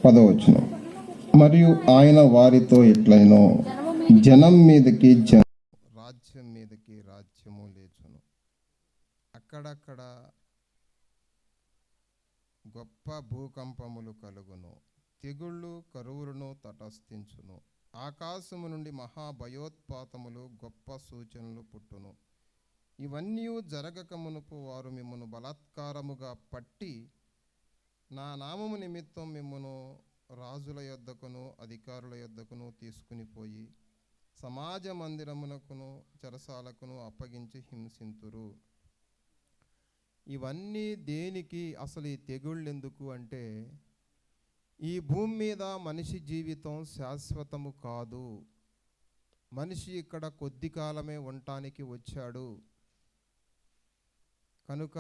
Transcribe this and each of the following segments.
10వ మరియు ఆయన వారితో ఇట్లైనో జనం మీదకి రాజ్యం మీదకి రాజ్యము లేచును. అక్కడక్కడ గొప్ప భూకంపములు కలుగును, తెగుళ్ళు కరువులను తటస్థించును. ఆకాశము నుండి మహాభయోత్పాతములు గొప్ప సూచనలు పుట్టును. ఇవన్నీ జరగక మునుపు వారు మిమ్మను బలాత్కారముగా పట్టి నా నామము నిమిత్తం మిమ్మను రాజుల యొద్దకును అధికారుల యొద్దకును తీసుకుని పోయి సమాజ మందిరమునకును చెరసాలకును అప్పగించి హింసింతురు. ఇవన్నీ దేనికి? అసలు ఈ తెగుళ్ళు ఎందుకు అంటే, ఈ భూమి మీద మనిషి జీవితం శాశ్వతము కాదు. మనిషి ఇక్కడ కొద్ది కాలమే ఉండటానికి వచ్చాడు కనుక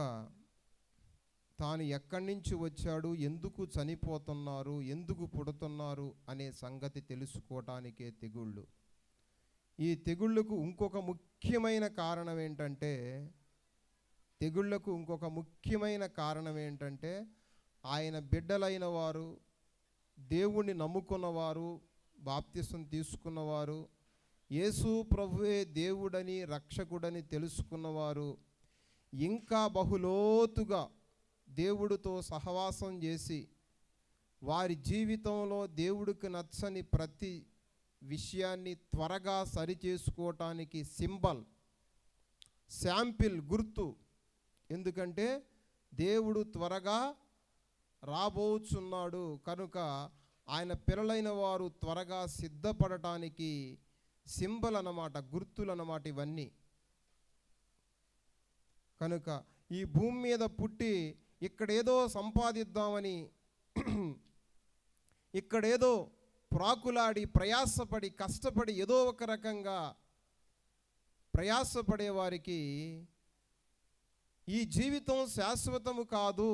తాను ఎక్కడి నుంచి వచ్చాడు, ఎందుకు చనిపోతున్నారు, ఎందుకు పుడుతున్నారు అనే సంగతి తెలుసుకోవటానికే తెగుళ్ళు. ఈ తెగుళ్ళకు ఇంకొక ముఖ్యమైన కారణం ఏంటంటే ఆయన బిడ్డలైన వారు, దేవుణ్ణి నమ్ముకున్నవారు, బాప్తిసం తీసుకున్నవారు, యేసు ప్రభువే దేవుడని రక్షకుడని తెలుసుకున్నవారు ఇంకా బహులోతుగా దేవుడితో సహవాసం చేసి వారి జీవితంలో దేవుడికి నచ్చని ప్రతి విషయాన్ని త్వరగా సరిచేసుకోవటానికి శాంపిల్ గుర్తు. ఎందుకంటే దేవుడు త్వరగా రాబోచున్నాడు కనుక ఆయన పిల్లలైన వారు త్వరగా సిద్ధపడటానికి సింబల్ అన్నమాట, గుర్తులు అన్నమాట ఇవన్నీ. కనుక ఈ భూమి మీద పుట్టి ఇక్కడేదో సంపాదిద్దామని ఇక్కడేదో ప్రాకులాడి ప్రయాసపడి కష్టపడి ఏదో ఒక రకంగా ప్రయాసపడే వారికి ఈ జీవితం శాశ్వతము కాదు,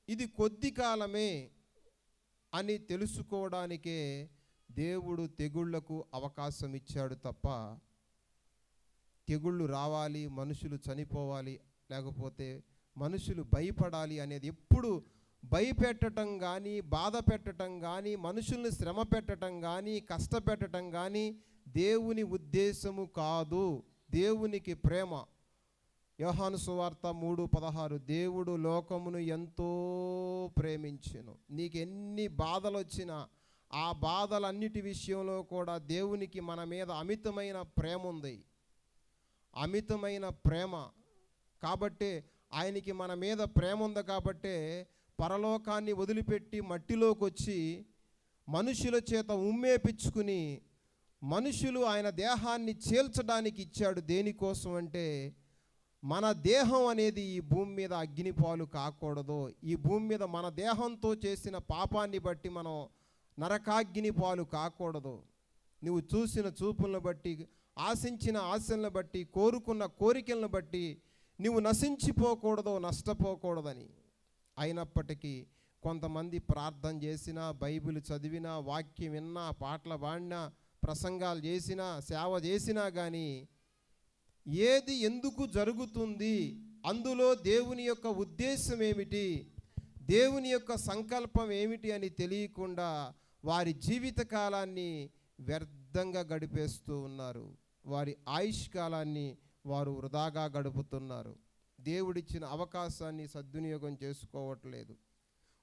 ఇది కొద్ది కాలమే అని తెలుసుకోవడానికే దేవుడు తెగుళ్లకు అవకాశం ఇచ్చాడు తప్ప తెగుళ్ళు రావాలి, మనుషులు చనిపోవాలి, లేకపోతే మనుషులు భయపడాలి అనేది ఎప్పుడు భయపెట్టడం కానీ, బాధ పెట్టడం కానీ, మనుషుల్ని శ్రమ పెట్టడం కానీ, కష్టపెట్టడం కానీ దేవుని ఉద్దేశము కాదు. దేవునికి ప్రేమ. యోహాను సువార్త 3:16 దేవుడు లోకమును ఎంతో ప్రేమించెను. నీకు ఎన్ని బాధలు వచ్చినా ఆ బాధలన్నిటి విషయంలో కూడా దేవునికి మన మీద అమితమైన ప్రేమ ఉంది, అమితమైన ప్రేమ. కాబట్టే ఆయనకి మన మీద ప్రేమ ఉంది కాబట్టే పరలోకాన్ని వదిలిపెట్టి మట్టిలోకి వచ్చి మనుషుల చేత ఉమ్మేపించుకుని మనుషులు ఆయన దేహాన్ని చీల్చడానికి ఇచ్చాడు. దేనికోసం అంటే మన దేహం అనేది ఈ భూమి మీద అగ్నిపాలు కాకూడదు. ఈ భూమి మీద మన దేహంతో చేసిన పాపాన్ని బట్టి మనం నరకాగ్ని పాలు కాకూడదు. నువ్వు చూసిన చూపులను బట్టి, ఆశించిన ఆశలను బట్టి, కోరుకున్న కోరికలను బట్టి నువ్వు నశించిపోకూడదు, నష్టపోకూడదని. అయినప్పటికీ కొంతమంది ప్రార్థన చేసినా, బైబిల్ చదివినా, వాక్యం విన్నా, పాటలు పాడినా, ప్రసంగాలు చేసినా, సేవ చేసినా కానీ ఏది ఎందుకు జరుగుతుంది, అందులో దేవుని యొక్క ఉద్దేశం ఏమిటి, దేవుని యొక్క సంకల్పం ఏమిటి అని తెలియకుండా వారి జీవితకాలాన్ని వ్యర్థంగా గడిపేస్తూ ఉన్నారు. వారి ఆయుష్ కాలాన్ని వారు వృధాగా గడుపుతున్నారు. దేవుడిచ్చిన అవకాశాన్ని సద్వినియోగం చేసుకోవట్లేదు.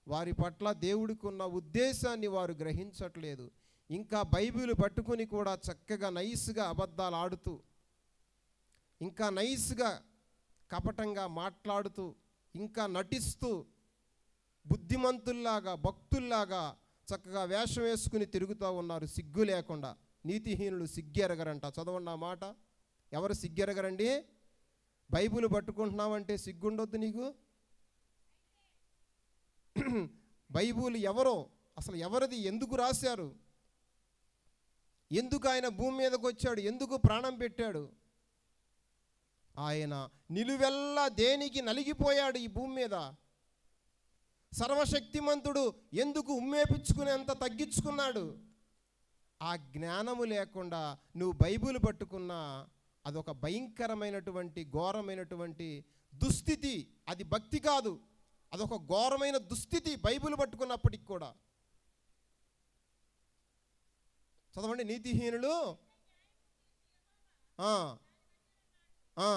వారి పట్ల దేవుడికి ఉన్న ఉద్దేశాన్ని వారు గ్రహించట్లేదు. ఇంకా బైబిల్ పట్టుకుని కూడా చక్కగా నైస్గా అబద్ధాలు ఆడుతూ, ఇంకా నైస్గా కపటంగా మాట్లాడుతూ, ఇంకా నటిస్తూ, బుద్ధిమంతుల్లాగా భక్తుల్లాగా చక్కగా వేషం వేసుకుని తిరుగుతూ ఉన్నారు సిగ్గు లేకుండా. నీతిహీనులు సిగ్గెరగరంట. చదవండి ఆ మాట. ఎవరు సిగ్గెరగరండి? బైబిల్ పట్టుకుంటున్నావంటే సిగ్గుండొద్దు నీకు. బైబిల్ ఎవరో, అసలు ఎవరిది, ఎందుకు రాశారు, ఎందుకు ఆయన భూమి మీదకి వచ్చాడు, ఎందుకు ప్రాణం పెట్టాడు, ఆయన నిలువెల్లా దేనికి నలిగిపోయాడు ఈ భూమి మీద, సర్వశక్తిమంతుడు ఎందుకు ఉమ్మేపించుకునేంత తగ్గించుకున్నాడు. ఆ జ్ఞానము లేకుండా నువ్వు బైబిల్ పట్టుకున్నా అదొక భయంకరమైనటువంటి ఘోరమైనటువంటి దుస్థితి. అది భక్తి కాదు, అదొక ఘోరమైన దుస్థితి బైబిల్ పట్టుకున్నప్పటికి కూడా. చదవండి. నీతిహీనులు ఆ, ఆ,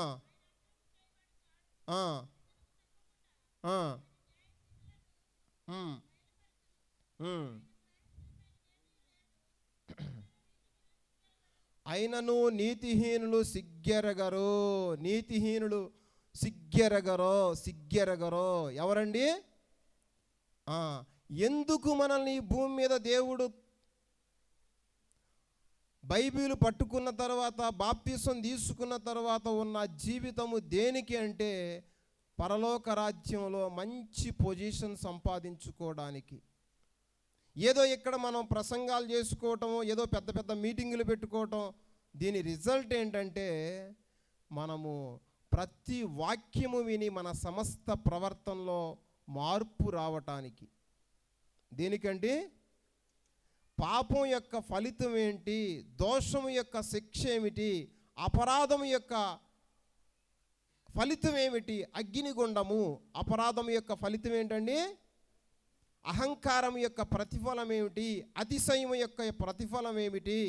ఆ, ఆ, ఉమ్, ఉమ్. అయినను నీతిహీనులు సిగ్గెరగరు. నీతిహీనులు సిగ్గెరగరో ఎవరండి? ఆ, ఎందుకు మనల్ని ఈ భూమి మీద దేవుడు బైబిల్ పట్టుకున్న తర్వాత, బాప్తిసం తీసుకున్న తర్వాత ఉన్న జీవితము దేనికి అంటే పరలోక రాజ్యంలో మంచి పొజిషన్ సంపాదించుకోవడానికి. ఏదో ఇక్కడ మనం ప్రసంగాలు చేసుకోవటం, ఏదో పెద్ద పెద్ద మీటింగులు పెట్టుకోవటం, దీని రిజల్ట్ ఏంటంటే మనము ప్రతి వాక్యము విని మన సమస్త ప్రవర్తనలో మార్పు రావటానికి. దేనికంటే పాపం యొక్క ఫలితం ఏంటి, దోషము యొక్క శిక్ష ఏమిటి, అపరాధం యొక్క ఫలితం ఏమిటి? అగ్నిగుండము. అపరాధం యొక్క ఫలితం ఏంటండి? అహంకారం యొక్క ప్రతిఫలం ఏమిటి? అతిశయం యొక్క ప్రతిఫలం ఏమిటి?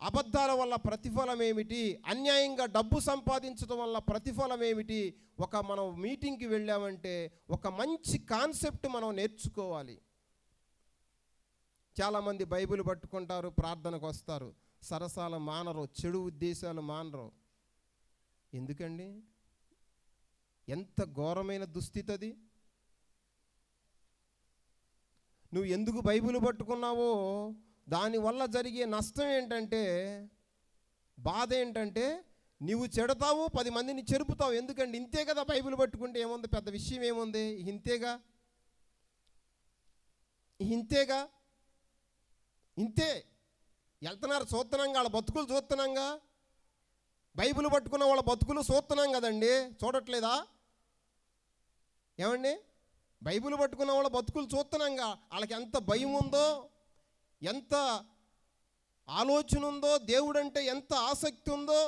అబద్ధాల వల్ల ప్రతిఫలం ఏమిటి? అన్యాయంగా డబ్బు సంపాదించడం వల్ల ప్రతిఫలం ఏమిటి? మనం మీటింగ్కి వెళ్ళామంటే ఒక మంచి కాన్సెప్ట్ మనం నేర్చుకోవాలి. చాలామంది బైబిల్ పట్టుకుంటారు, ప్రార్థనకు వస్తారు, సరసాలు మానరు, చెడు ఉద్దేశాలు మానరు. ఎందుకండి? ఎంత ఘోరమైన దుస్థితి అది. నువ్వు ఎందుకు బైబిల్ పట్టుకున్నావో దానివల్ల జరిగే నష్టం ఏంటంటే, బాధ ఏంటంటే నీవు చెడతావు, 10 మందిని చెరుపుతావు. ఎందుకంటే ఇంతే కదా, బైబిల్ పట్టుకుంటే ఏముంది, పెద్ద విషయం ఏముంది, ఇంతేగా ఇంతే వెళ్తున్నారు, చూస్తున్నాంగా, వాళ్ళ బతుకులు చూస్తున్నాంగా. బైబిల్ పట్టుకున్న వాళ్ళ బతుకులు చూస్తున్నాం కదండి, చూడట్లేదా? ఏమండి? బైబిల్ పట్టుకున్న వాళ్ళ బతుకులు చూస్తున్నాంగా. వాళ్ళకి ఎంత భయం ఉందో, ఎంత ఆలోచన ఉందో, దేవుడంటే ఎంత ఆసక్తి ఉందో,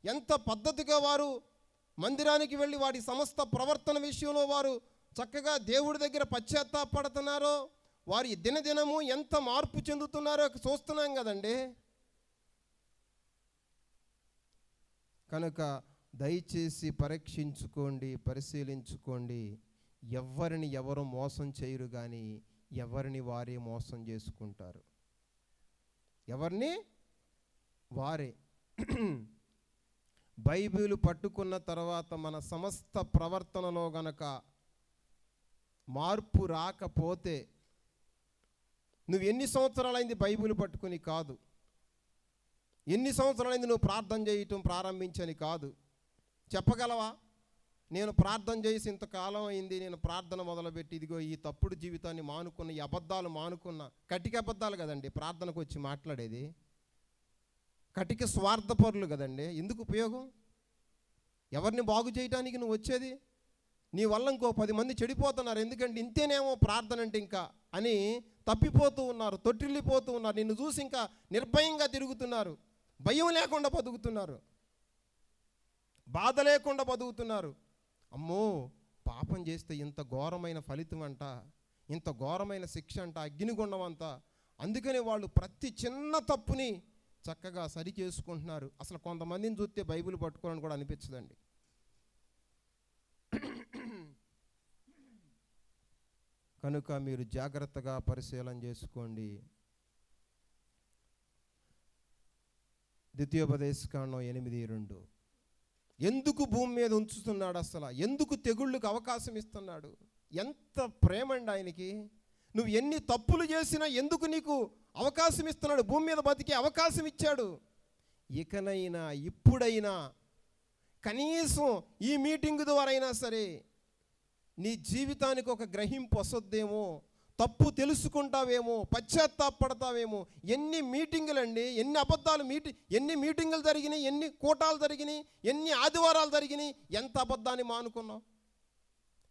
ఎంత పద్ధతిగా వారు మందిరానికి వెళ్ళి వాడి సమస్త ప్రవర్తన విషయంలో వారు చక్కగా దేవుడి దగ్గర పశ్చాత్తాపడుతున్నారో, వారి దినదినము ఎంత మార్పు చెందుతున్నారో చూస్తున్నాం కదండి. కనుక దయచేసి పరీక్షించుకోండి, పరిశీలించుకోండి. ఎవరిని ఎవరు మోసం చేయరు, కానీ ఎవరిని వారే మోసం చేసుకుంటారు. ఎవరిని వారే. బైబిల్ పట్టుకున్న తర్వాత మన సమస్త ప్రవర్తనలో గనక మార్పు రాకపోతే, నువ్వు ఎన్ని సంవత్సరాలైంది బైబిల్ పట్టుకుని కాదు, ఎన్ని సంవత్సరాలైంది నువ్వు ప్రార్థన చేయటం ప్రారంభించని కాదు. చెప్పగలవా? నేను ప్రార్థన చేసి ఇంతకాలం అయింది, నేను ప్రార్థన మొదలుపెట్టి ఇదిగో ఈ తప్పుడు జీవితాన్ని మానుకున్న, ఈ అబద్ధాలు మానుకున్న. కటిక అబద్ధాలు కదండి ప్రార్థనకు వచ్చి మాట్లాడేది, కటిక స్వార్థపరులు కదండి. ఎందుకు ఉపయోగం? ఎవరిని బాగు చేయటానికి నువ్వు వచ్చేది? నీ వల్ల ఇంకో 10 మంది చెడిపోతున్నారు. ఎందుకంటే ఇంతేనేమో ప్రార్థన అంటే ఇంకా అని తప్పిపోతూ ఉన్నారు, తొట్టిల్లిపోతూ ఉన్నారు. నిన్ను చూసి ఇంకా నిర్భయంగా తిరుగుతున్నారు, భయం లేకుండా బతుకుతున్నారు, బాధ లేకుండా బతుకుతున్నారు. అమ్మో, పాపం చేస్తే ఇంత ఘోరమైన ఫలితం అంట, ఇంత ఘోరమైన శిక్ష అంట, అగ్నిగుండం అంట. అందుకని వాళ్ళు ప్రతి చిన్న తప్పుని చక్కగా సరి చేసుకుంటున్నారు. అసలు కొంతమందిని చూస్తే బైబిల్ పట్టుకోవాలని కూడా అనిపించదండి. కనుక మీరు జాగ్రత్తగా పరిశీలన చేసుకోండి. ద్వితీయోపదేశకాండం 8:2. ఎందుకు భూమి మీద ఉంచుతున్నాడు? అసలు ఎందుకు తెగుళ్ళకు అవకాశం ఇస్తున్నాడు? ఎంత ప్రేమ అండి ఆయనకి. నువ్వు ఎన్ని తప్పులు చేసినా ఎందుకు నీకు అవకాశం ఇస్తున్నాడు? భూమి మీద బతికే అవకాశం ఇచ్చాడు. ఇకనైనా ఇప్పుడైనా కనీసం ఈ మీటింగ్ ద్వారా అయినా సరే నీ జీవితానికి ఒక గ్రహింపు వస్తుందేమో, తప్పు తెలుసుకుంటావేమో, పశ్చాత్తాపడతావేమో. ఎన్ని మీటింగులండి, ఎన్ని అబద్ధాలు ఎన్ని మీటింగులు జరిగినాయి, ఎన్ని కూటాలు జరిగినాయి, ఎన్ని ఆదివారాలు జరిగినాయి. ఎంత అబద్ధాన్ని మానుకున్నావు,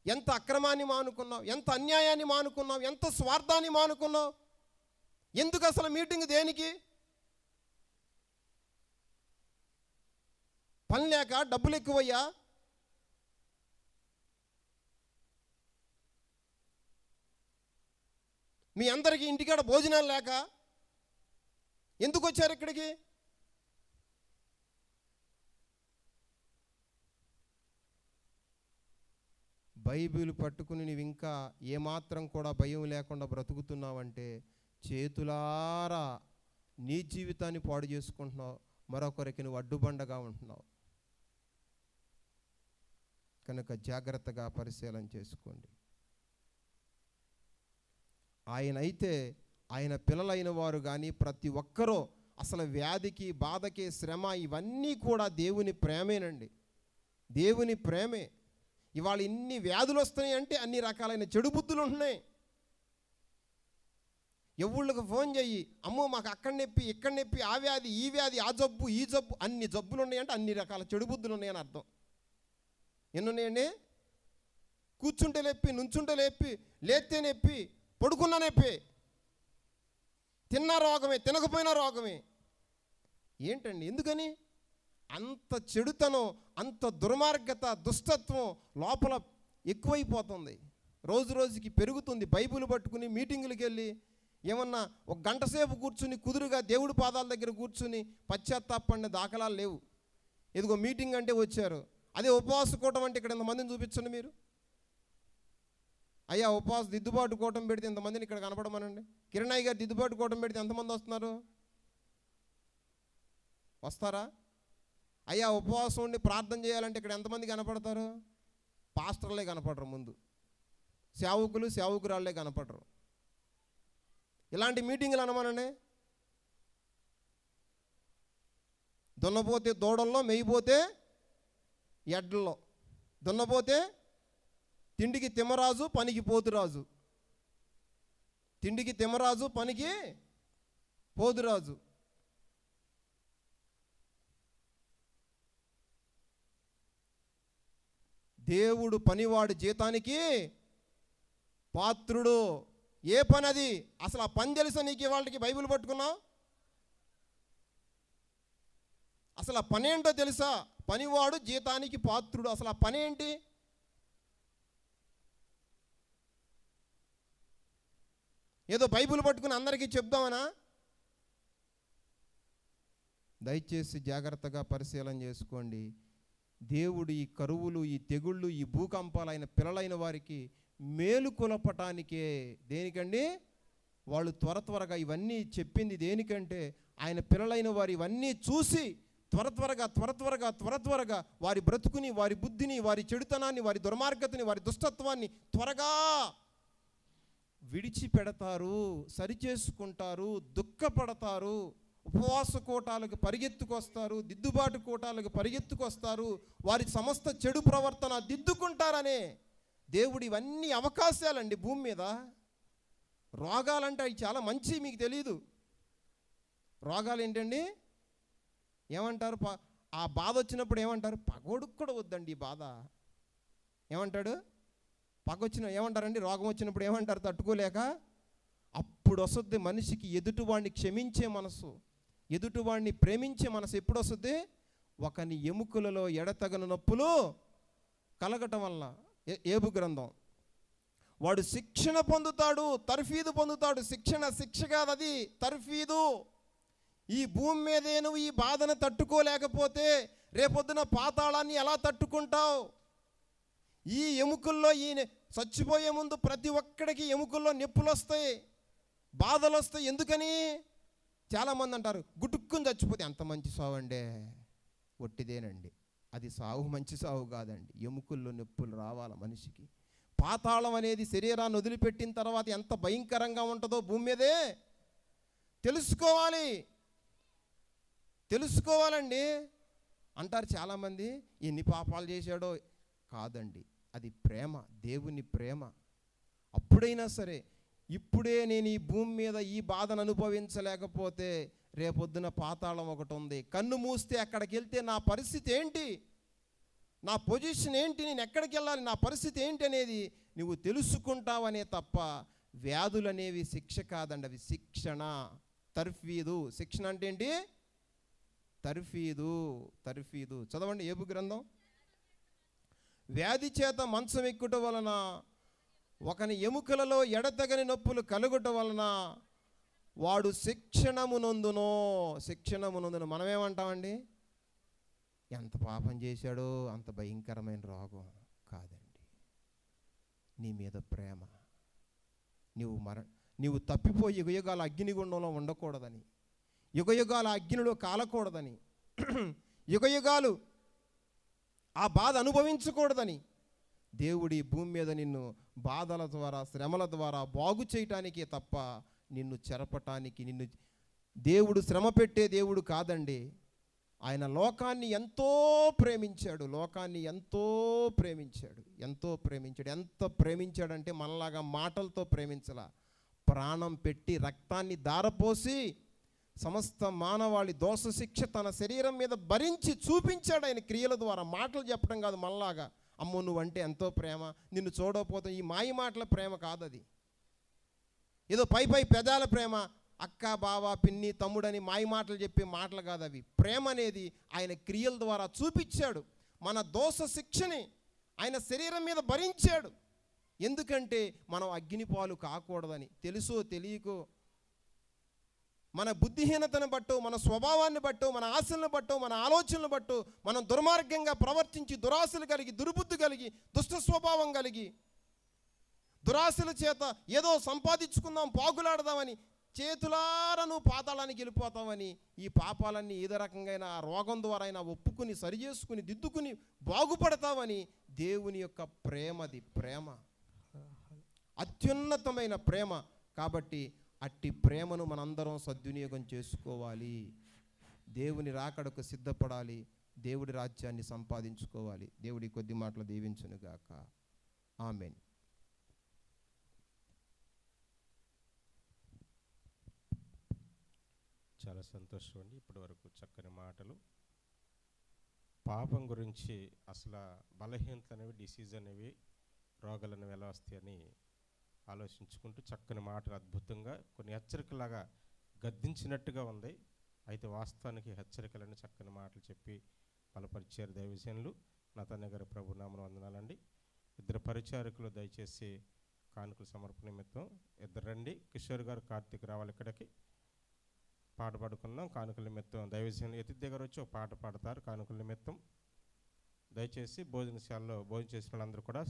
ఎంత అక్రమాన్ని మానుకున్నావు, ఎంత అన్యాయాన్ని మానుకున్నావు, ఎంత స్వార్థాన్ని మానుకున్నావు. ఎందుకు అసలు మీటింగ్ దేనికి? పని లేక, డబ్బులు ఎక్కువయ్యా? మీ అందరికీ ఇంటికాడ భోజనాలు లేక ఎందుకు వచ్చారు ఇక్కడికి? బైబిల్ పట్టుకుని నువ్వు ఇంకా ఏమాత్రం కూడా భయం లేకుండా బ్రతుకుతున్నావంటే చేతులారా నీ జీవితాన్ని పాడు చేసుకుంటున్నావు, మరొకరికి నువ్వు అడ్డుబండగా ఉంటున్నావు. కనుక జాగ్రత్తగా పరిశీలన చేసుకోండి. ఆయన పిల్లలైన వారు కానీ ప్రతి ఒక్కరూ అసలు వ్యాధికి, బాధకి, శ్రమ ఇవన్నీ కూడా దేవుని ప్రేమేనండి, దేవుని ప్రేమే. ఇవాళ ఇన్ని వ్యాధులు వస్తున్నాయి అంటే అన్ని రకాలైన చెడు బుద్ధులు ఉంటున్నాయి. ఎవళ్ళకి ఫోన్ చెయ్యి, అమ్మో మాకు అక్కడ నొప్పి, ఇక్కడ నొప్పి, ఆ వ్యాధి, ఈ వ్యాధి, ఆ జబ్బు, ఈ జబ్బు, అన్ని జబ్బులు ఉన్నాయంటే అన్ని రకాల చెడు బుద్ధులు ఉన్నాయని అర్థం. ఎన్ని ఉన్నాయండి? కూర్చుంటే నొప్పి, నుంచుంటే నొప్పి, లేస్తే నొప్పి, పడుకున్న నొప్పి, తిన్నా రోగమే, తినకపోయినా రోగమే. ఏంటండి ఎందుకని? అంత చెడుతనం, అంత దుర్మార్గత, దుష్టత్వం లోపల ఎక్కువైపోతుంది, రోజు రోజుకి పెరుగుతుంది. బైబిల్ పట్టుకుని మీటింగులకు వెళ్ళి ఏమన్నా ఒక గంట సేపు కూర్చుని కుదురుగా దేవుడి పాదాల దగ్గర కూర్చుని పశ్చాత్తాపడిన దాఖలాలు లేవు. ఇదిగో మీటింగ్ అంటే వచ్చారు. అదే ఉపవాస కూటం అంటే ఇక్కడ ఇంతమందిని చూపించండి మీరు. అయ్యా ఉపవాస దిద్దుబాటు కూటం పెడితే ఇంతమందిని ఇక్కడ కనపడమనండి. కిరణాయి గారు దిద్దుబాటు కూటం పెడితే ఎంతమంది వస్తున్నారు? వస్తారా? అయ్యా ఉపవాసం ఉండి ప్రార్థన చేయాలంటే ఇక్కడ ఎంతమంది కనపడతారు? పాస్టర్లే కనపడరు, ముందు సేవకులు సేవకురాళ్ళే కనపడరు. ఇలాంటి మీటింగులు అనమానండి. దున్నపోతే దూడల్లో, మెయ్యిపోతే ఎడ్లలో. దున్నపోతే తిండికి తిమ్మరాజు, పనికి పోతురాజు. తిండికి తిమ్మరాజు, పనికి పోతురాజు. దేవుడు పనివాడు జీతానికి పాత్రుడు. ఏ పని అది? అసలు ఆ పని తెలుసా నీకు? వాళ్ళకి బైబిల్ పట్టుకున్నావు, అసలు ఆ పని ఏంటో తెలుసా? పనివాడు జీతానికి పాత్రుడు. అసలు ఆ పని ఏంటి? ఏదో బైబిల్ పట్టుకుని అందరికీ చెప్దామనా? దయచేసి జాగ్రత్తగా పరిశీలన చేసుకోండి. దేవుడు ఈ కరువులు, ఈ తెగుళ్ళు, ఈ భూకంపాలు ఆయన పిల్లలైన వారికి మేలు కొలపటానికే. దేనికండి? వాళ్ళు త్వరగా ఇవన్నీ చెప్పింది దేనికంటే ఆయన పిల్లలైన వారు ఇవన్నీ చూసి త్వరగా వారి బ్రతుకుని, వారి బుద్ధిని, వారి చెడుతనాన్ని, వారి దుర్మార్గతని, వారి దుష్టత్వాన్ని త్వరగా విడిచిపెడతారు, సరిచేసుకుంటారు, దుఃఖపడతారు, ఉపవాస కూటాలకు పరిగెత్తుకొస్తారు, దిద్దుబాటు కూటాలకు పరిగెత్తుకొస్తారు, వారి సమస్త చెడు ప్రవర్తన దిద్దుకుంటారనే దేవుడు ఇవన్నీ అవకాశాలండి భూమి మీద. రోగాలంటే అవి చాలా మంచి, మీకు తెలియదు. రోగాలు ఏంటండి? ఏమంటారు? ఆ బాధ వచ్చినప్పుడు ఏమంటారు? పగోడుకు కూడా వద్దండి ఈ బాధ. ఏమంటాడు? ఏమంటారండి? రోగం వచ్చినప్పుడు ఏమంటారు? తట్టుకోలేక అప్పుడు వస్తుంది మనిషికి ఎదుటివాడిని క్షమించే మనసు, ఎదుటివాడిని ప్రేమించే మనసు. ఎప్పుడు వస్తుంది? ఒకని ఎముకలలో ఎడతగని నొప్పులు కలగటం వల్ల. ఏబు గ్రంథం. వాడు శిక్షణ పొందుతాడు, తర్ఫీదు పొందుతాడు. శిక్ష కాదు అది, తర్ఫీదు. ఈ భూమి మీదే నువ్వు ఈ బాధను తట్టుకోలేకపోతే రేపొద్దున పాతాళాన్ని ఎలా తట్టుకుంటావు? ఈ ఎముకల్లో చచ్చిపోయే ముందు ప్రతి ఒక్కడికి ఎముకల్లో నొప్పులు వస్తాయి, బాధలు వస్తాయి. ఎందుకని? చాలామంది అంటారు గుటుక్కుని చచ్చిపోతే ఎంత మంచి సావు అండి. ఒట్టిదేనండి, అది సావు మంచి సావు కాదండి. ఎముకల్లో నొప్పులు రావాలి మనిషికి. పాతాళం అనేది శరీరాన్ని వదిలిపెట్టిన తర్వాత ఎంత భయంకరంగా ఉంటుందో భూమి మీదే తెలుసుకోవాలండి. అంటారు చాలామంది ఎన్ని పాపాలు చేశాడో. కాదండి, అది ప్రేమ, దేవుని ప్రేమ. అప్పుడైనా సరే, ఇప్పుడే నేను ఈ భూమి మీద ఈ బాధను అనుభవించలేకపోతే రేపొద్దున పాతాళం ఒకటి ఉంది. కన్ను మూస్తే అక్కడికి వెళ్తే నా పరిస్థితి ఏంటి, నా పొజిషన్ ఏంటి, నేను ఎక్కడికి వెళ్ళాలి, నా పరిస్థితి ఏంటి అనేది నువ్వు తెలుసుకుంటావనే తప్ప వ్యాధులు అనేవి శిక్ష కాదండి, అవి శిక్షణ, తర్ఫీదు. శిక్షణ అంటే ఏంటి? తర్ఫీదు. చదవండి ఏబు గ్రంథం. వ్యాధి చేత మంచం ఎక్కుట వలన ఒకని ఎముకలలో ఎడతెగని నొప్పులు కలుగుట వలన వాడు శిక్షణమునందును. మనమేమంటామండి? ఎంత పాపం చేశాడో అంత భయంకరమైన రోగం కాదండి. నీ మీద ప్రేమ. నీవు తప్పిపోయి యుగయుగాల అగ్నిగుండంలో ఉండకూడదని, యుగయుగాల అగ్నిలో కాలకూడదని, యుగయుగాలు ఆ బాధ అనుభవించకూడదని దేవుడి భూమి మీద నిన్ను బాధల ద్వారా, శ్రమల ద్వారా బాగు చేయటానికే తప్ప నిన్ను చెరపటానికి, దేవుడు శ్రమ పెట్టే దేవుడు కాదండి. ఆయన లోకాన్ని ఎంతో ప్రేమించాడు. ఎంత ప్రేమించాడంటే మనలాగా మాటలతో ప్రేమించలా, ప్రాణం పెట్టి రక్తాన్ని ధారపోసి సమస్త మానవాళి దోష శిక్ష తన శరీరం మీద భరించి చూపించాడు ఆయన క్రియల ద్వారా. మాటలు చెప్పడం కాదు మనలాగా, అమ్మో నువ్వంటే ఎంతో ప్రేమ, నిన్ను చూడకపోతే, ఈ మాయ మాటల ప్రేమ కాదది. ఏదో పై పెదాల ప్రేమ, అక్క బావ పిన్ని తమ్ముడని మాయ మాటలు చెప్పే మాటలు కాదు అవి. ప్రేమ అనేది ఆయన క్రియల ద్వారా చూపించాడు. మన దోష శిక్షని ఆయన శరీరం మీద భరించాడు. ఎందుకంటే మనం అగ్నిపాలు కాకూడదని. తెలుసో తెలియకో, మన బుద్ధిహీనతను బట్టో, మన స్వభావాన్ని బట్టో, మన ఆశలను బట్టో, మన ఆలోచనలు బట్టో మనం దుర్మార్గంగా ప్రవర్తించి, దురాశలు కలిగి, దుర్బుద్ధి కలిగి, దుష్ట స్వభావం కలిగి, దురాశల చేత ఏదో సంపాదించుకుందాం, పాగులాడదామని చేతులారా నువ్వు పాతాళానికి వెళ్ళిపోతావని, ఈ పాపాలన్నీ ఏదో రకంగా ఆ రోగం ద్వారా అయినా ఒప్పుకుని, సరిచేసుకుని, దిద్దుకుని బాగుపడతావని దేవుని యొక్క ప్రేమది. ప్రేమ అత్యున్నతమైన ప్రేమ. కాబట్టి అట్టి ప్రేమను మనందరం సద్వినియోగం చేసుకోవాలి. దేవుని రాకడకు సిద్ధపడాలి. దేవుడి రాజ్యాన్ని సంపాదించుకోవాలి. దేవుడి కొద్ది మాటలు దీవించునుగాక. ఆమేన్. చాలా సంతోషం అండి. ఇప్పటి వరకు చక్కని మాటలు. పాపం గురించి, అసలు బలహీనతలు అనేవి, డిసీజ్ అనేవి, రోగాలు అనేవి ఎలా వస్తాయని ఆలోచించుకుంటూ చక్కని మాటలు, అద్భుతంగా కొన్ని హెచ్చరికలాగా గద్దించినట్టుగా ఉంది. అయితే వాస్తవానికి హెచ్చరికలని చక్కని మాటలు చెప్పి బలపరిచారు దైవజనులు. నతన్య గారి ప్రభు నామమున వందనాలండి. ఇద్దరు పరిచారకులు దయచేసి కానుకల సమర్పణ నిమిత్తం ఇద్దరు రండి. కిషోర్ గారు, కార్తీక్ రావాలి ఇక్కడికి. పాట పాడుకుందాం. కానుకల నిమిత్తం దైవజనులు ఎత్తి దగ్గర వచ్చి ఒక పాట పాడతారు కానుకల నిమిత్తం. దయచేసి భోజనశాలలో భోజనం చేసిన వాళ్ళందరూ కూడా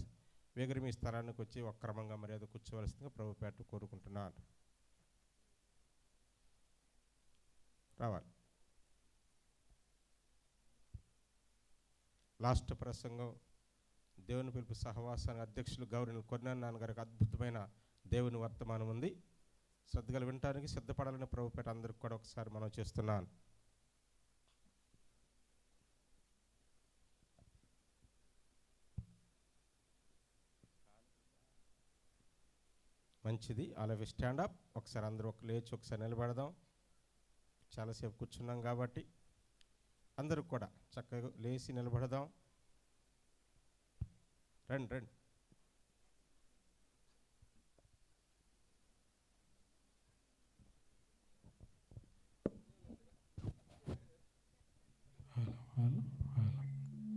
వేగరి మీ స్థలానికి వచ్చి ఒక క్రమంగా మర్యాద కూర్చోవలసిందిగా ప్రభుపేట కోరుకుంటున్నాను. రావాలి. లాస్ట్ ప్రసంగం దేవుని పిలుపు సహవాసానికి అధ్యక్షులు గౌరవ కొన్నాను నాన్నగారికి అద్భుతమైన దేవుని వర్తమానం ఉంది. శ్రద్ధగా వినటానికి సిద్ధపడాలని ప్రభుపేట అందరికి కూడా ఒకసారి మనం చేస్తున్నాను. మంచిది. అలాగే స్టాండప్. ఒకసారి అందరూ లేచి ఒకసారి నిలబడదాం. చాలాసేపు కూర్చున్నాం కాబట్టి అందరూ కూడా చక్కగా లేచి నిలబడదాం. రండి రండి.